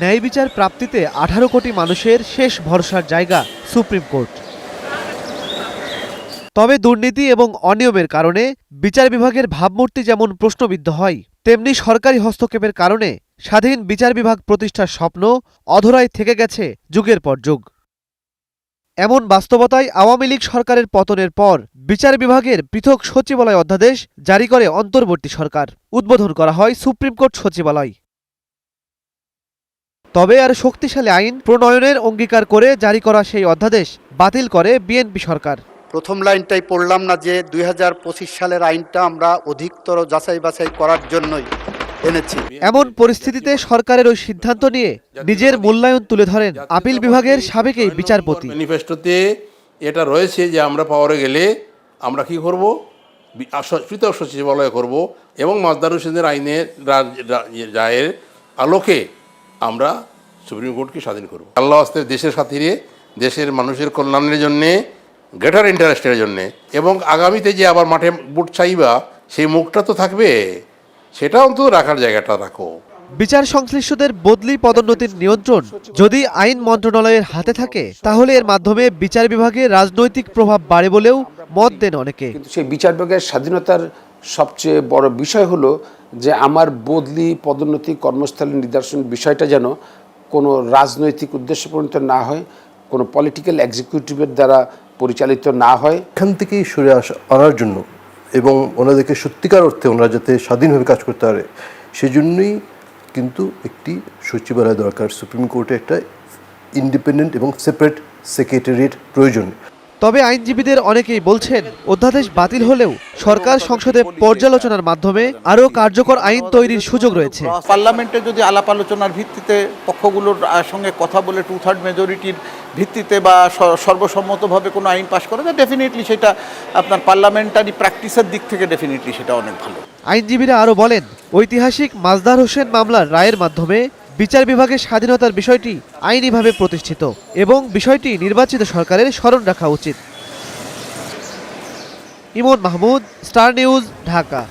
ন্যায় বিচার প্রাপ্তিতে 18 কোটি মানুষের শেষ ভরসার জায়গা সুপ্রিম কোর্ট। তবে দুর্নীতি এবং অনিয়মের কারণে বিচার বিভাগের ভাবমূর্তি যেমন প্রশ্নবিদ্ধ হয়, তেমনি সরকারি হস্তক্ষেপের কারণে স্বাধীন বিচার বিভাগ প্রতিষ্ঠার স্বপ্ন অধরায় থেকে গেছে যুগের পর যুগ। এমন বাস্তবতায় আওয়ামী লীগ সরকারের পতনের পর বিচার বিভাগের পৃথক সচিবালয় অধ্যাদেশ জারি করে অন্তর্বর্তী সরকার। উদ্বোধন করা হয় সুপ্রিম কোর্ট সচিবালয়। তবে আর শক্তিশালী আইন প্রণয়নের অঙ্গীকার করে জারি করা সেই অধ্যাদেশ বাতিল করে বিএনপি সরকার। প্রথম লাইনটাই পড়লাম না যে 2025 সালের আইনটা আমরা অধিকতর যাচাই বাছাই করার জন্যই এনেছি। এমন পরিস্থিতিতে সরকারের ওই সিদ্ধান্ত নিয়ে নিজের মূল্যায়ন তুলে ধরেন আপিল বিভাগের সাবেক এই বিচারপতি। ম্যানিফেস্টোতে এটা রয়েছে যে আমরা পাওয়ারে গেলে আমরা কি করব, পৃথক সচিবালয় করব এবং মাজদার হোসেনের আইনের রায়ের আলোকে আমরা সুপ্রিম কোর্টকে স্বাধীন করব। আল্লাহ আস্তে দেশের খাতিরে, দেশের মানুষের কল্যাণের জন্যে, গ্রেটার ইন্টারেস্টের জন্যে, এবং আগামীতে যে আবার মাঠে বুট চাইবা সেই মুখটা তো থাকবে, সেটা অন্তত রাখার জায়গাটা রাখো। বিচার সংশ্লিষ্টদের বদলি পদোন্নতির নিয়ন্ত্রণ যদি আইন মন্ত্রণালয়ের হাতে থাকে, তাহলে এর মাধ্যমে বিচার বিভাগে রাজনৈতিক প্রভাব বাড়ে বলেও মত দেন অনেকে। কিন্তু সেই বিচার বিভাগের স্বাধীনতার সবচেয়ে বড় বিষয় হলো যে আমার বদলি, পদোন্নতি, কর্মস্থলের নিদর্শন বিষয়টা যেন কোনো রাজনৈতিক উদ্দেশ্য পরিণত না হয়, কোনো পলিটিক্যাল এক্সিকিউটিভের দ্বারা পরিচালিত না হয়। এখান থেকেই সরে আনার জন্য এবং ওনাদেরকে সত্যিকার অর্থে ওনারা যাতে স্বাধীনভাবে কাজ করতে পারে, সেজন্যই কিন্তু একটি সচিবালয় দরকার। সুপ্রিম কোর্টে একটা ইন্ডিপেন্ডেন্ট এবং সেপারেট সেক্রেটারিয়েট প্রয়োজন। তবে আইনজীবীদের অনেকেই বলছেন, অধ্যাদেশ বাতিল হলেও সরকার সংসদে পর্যালোচনার মাধ্যমে আরও কার্যকর আইন তৈরির সুযোগ রয়েছে। পার্লামেন্টে যদি আলাপ আলোচনার ভিত্তিতে পক্ষগুলোর সঙ্গে কথা বলে 2/3 মেজরিটির ভিত্তিতে বা সর্বসম্মতভাবে কোনো আইন পাশ করে, ডেফিনেটলি সেটা আপনার পার্লামেন্টারি প্র্যাকটিসের দিক থেকে ডেফিনেটলি সেটা অনেক ভালো। আইনজীবীরা আরও বলেন, ঐতিহাসিক মাজদার হোসেন মামলার রায়ের মাধ্যমে বিচার বিভাগের স্বাধীনতার বিষয়টি আইনিভাবে প্রতিষ্ঠিত এবং বিষয়টি নির্বাচিত সরকারের স্মরণ রাখা উচিত। ইমন মাহমুদ, স্টার নিউজ, ঢাকা।